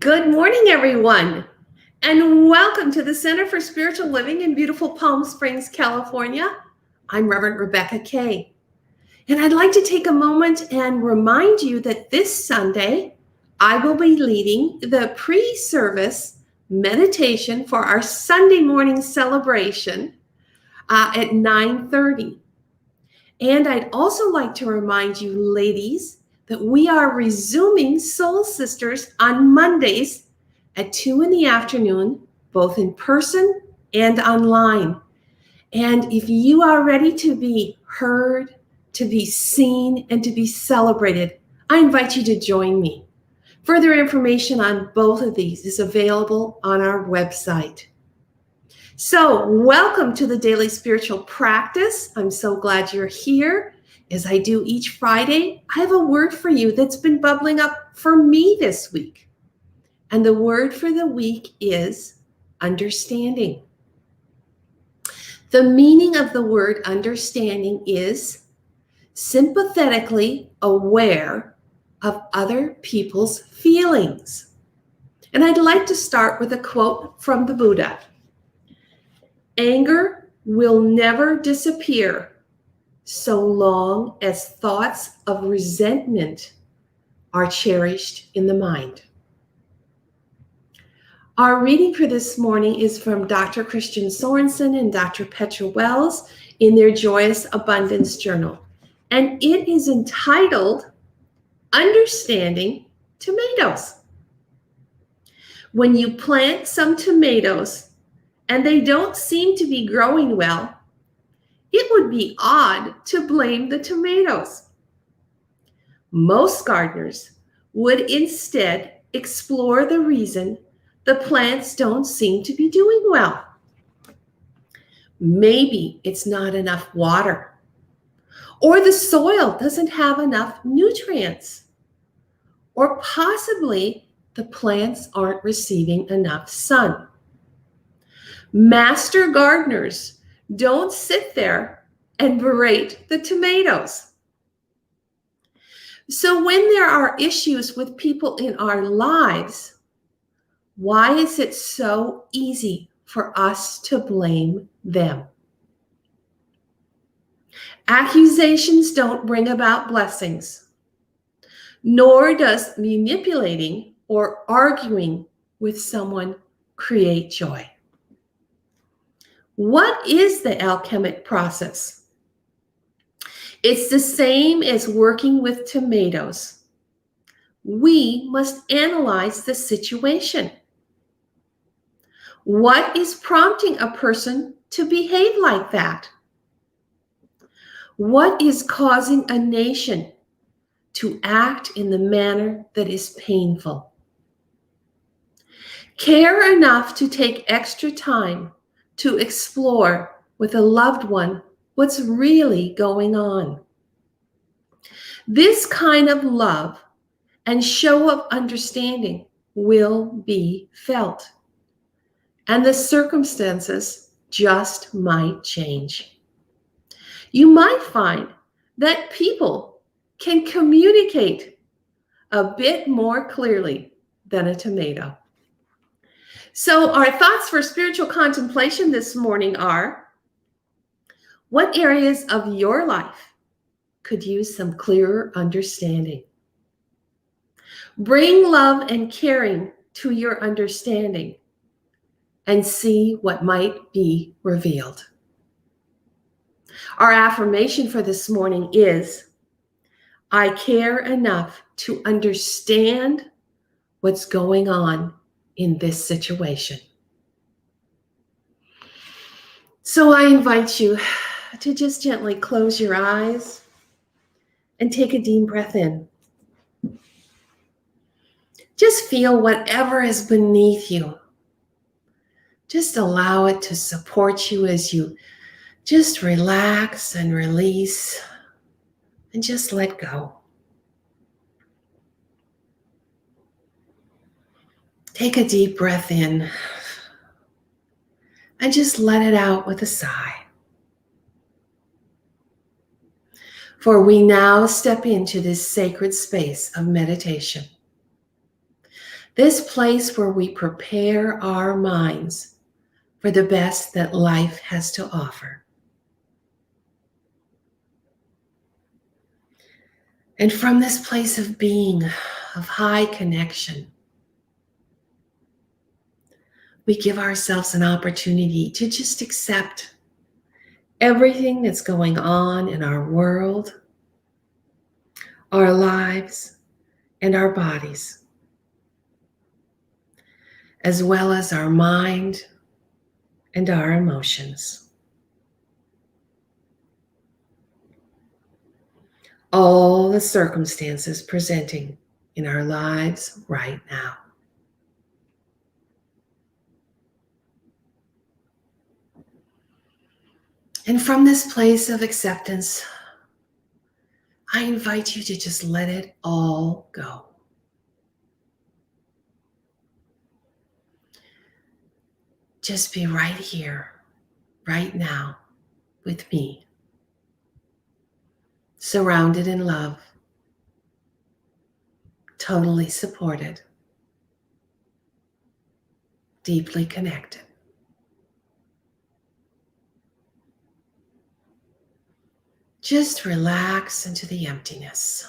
Good morning, everyone, and welcome to the Center for Spiritual Living in beautiful Palm Springs, California. I'm Reverend Rebecca Kay, and I'd like to take a moment and remind you that this Sunday, I will be leading the pre-service meditation for our Sunday morning celebration at 9:30. And I'd also like to remind you, ladies, that we are resuming Soul Sisters on Mondays at 2 in the afternoon, both in person and online. And if you are ready to be heard, to be seen, and to be celebrated, I invite you to join me. Further information on both of these is available on our website. So, welcome to the Daily Spiritual Practice. I'm so glad you're here. As I do each Friday, I have a word for you that's been bubbling up for me this week. And the word for the week is understanding. The meaning of the word understanding is sympathetically aware of other people's feelings. And I'd like to start with a quote from the Buddha. Anger will never disappear so long as thoughts of resentment are cherished in the mind. Our reading for this morning is from Dr. Christian Sorensen and Dr. Petra Wells in their Joyous Abundance Journal. And it is entitled, Understanding Tomatoes. When you plant some tomatoes and they don't seem to be growing well, it would be odd to blame the tomatoes. Most gardeners would instead explore the reason the plants don't seem to be doing well. Maybe it's not enough water, or the soil doesn't have enough nutrients, or possibly the plants aren't receiving enough sun. Master gardeners don't sit there and berate the tomatoes. So when there are issues with people in our lives, why is it so easy for us to blame them? Accusations don't bring about blessings, nor does manipulating or arguing with someone create joy. What is the alchemic process? It's the same as working with tomatoes. We must analyze the situation. What is prompting a person to behave like that? What is causing a nation to act in the manner that is painful? Care enough to take extra time to explore with a loved one what's really going on. This kind of love and show of understanding will be felt, and the circumstances just might change. You might find that people can communicate a bit more clearly than a tomato. So our thoughts for spiritual contemplation this morning are, what areas of your life could use some clearer understanding? Bring love and caring to your understanding and see what might be revealed. Our affirmation for this morning is, I care enough to understand what's going on in this situation. So I invite you to just gently close your eyes and take a deep breath in. Just feel whatever is beneath you. Just allow it to support you as you just relax and release and just let go. Take a deep breath in and just let it out with a sigh. For we now step into this sacred space of meditation. This place where we prepare our minds for the best that life has to offer. And from this place of being, of high connection, we give ourselves an opportunity to just accept everything that's going on in our world, our lives, and our bodies, as well as our mind and our emotions. All the circumstances presenting in our lives right now. And from this place of acceptance, I invite you to just let it all go. Just be right here, right now, with me, surrounded in love, totally supported, deeply connected. Just relax into the emptiness,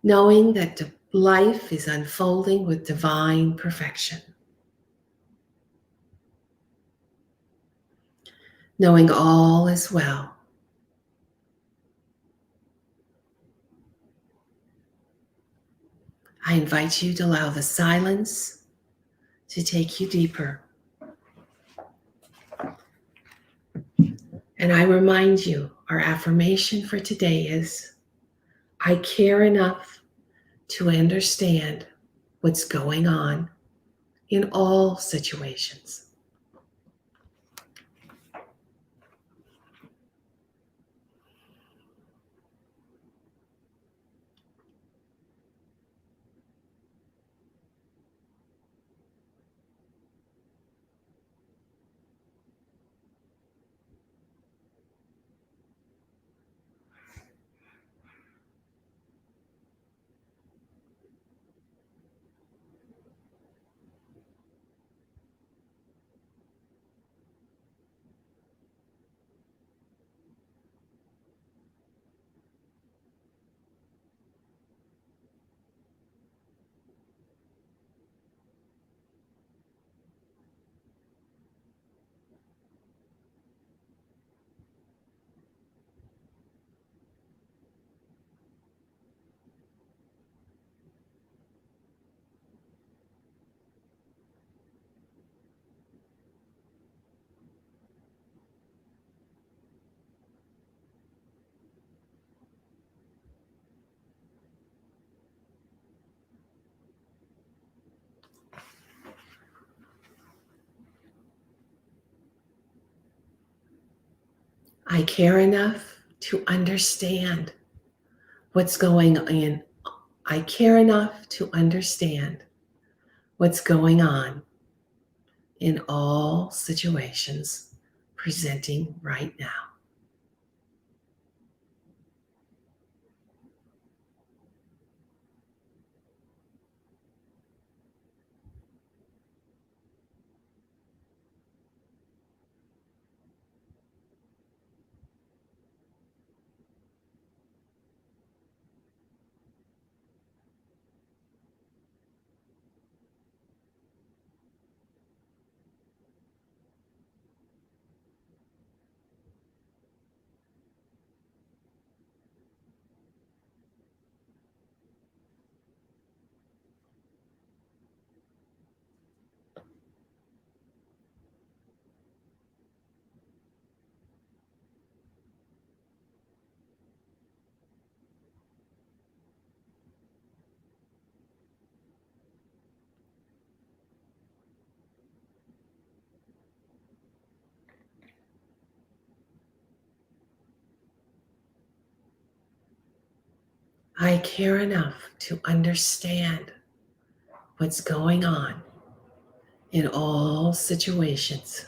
knowing that life is unfolding with divine perfection. Knowing all is well. I invite you to allow the silence to take you deeper. And I remind you, our affirmation for today is, I care enough to understand what's going on in all situations. I care enough to understand what's going on. I care enough to understand what's going on in all situations presenting right now. I care enough to understand what's going on in all situations.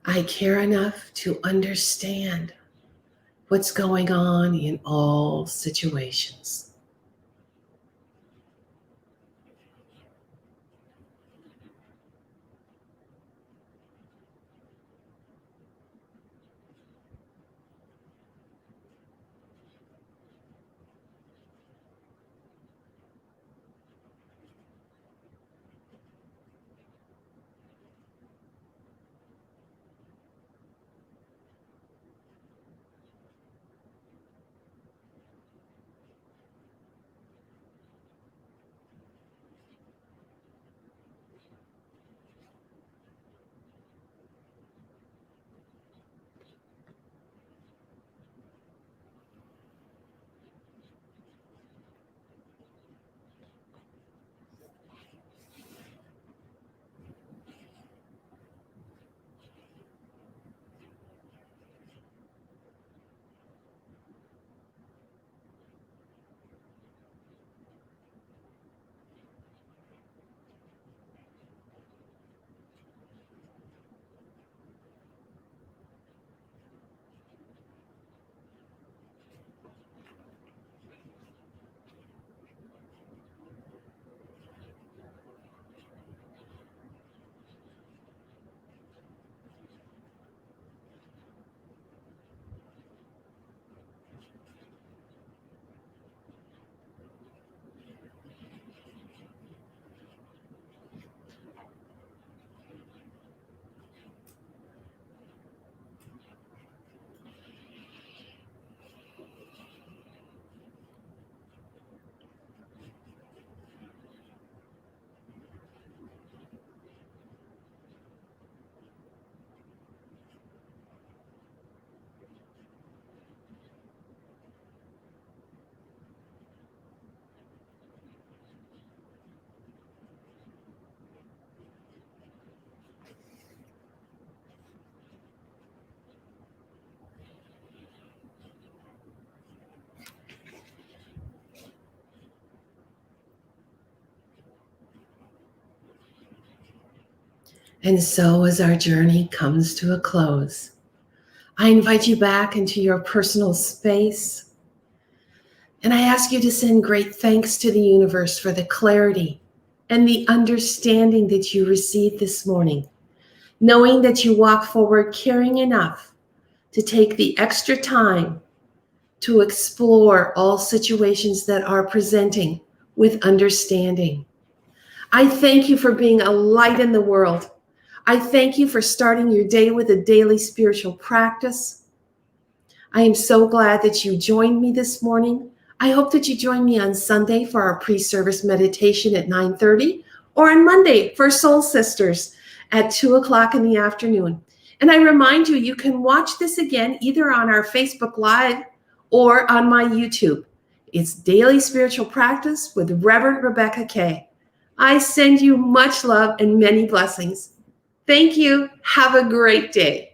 I care enough to understand what's going on in all situations. And so, as our journey comes to a close, I invite you back into your personal space. And I ask you to send great thanks to the universe for the clarity and the understanding that you received this morning, knowing that you walk forward caring enough to take the extra time to explore all situations that are presenting with understanding. I thank you for being a light in the world. I thank you for starting your day with a daily spiritual practice. I am so glad that you joined me this morning. I hope that you join me on Sunday for our pre-service meditation at 9:30 or on Monday for Soul Sisters at 2 o'clock in the afternoon. And I remind you, you can watch this again either on our Facebook Live or on my YouTube. It's Daily Spiritual Practice with Reverend Rebecca Kay. I send you much love and many blessings. Thank you. Have a great day.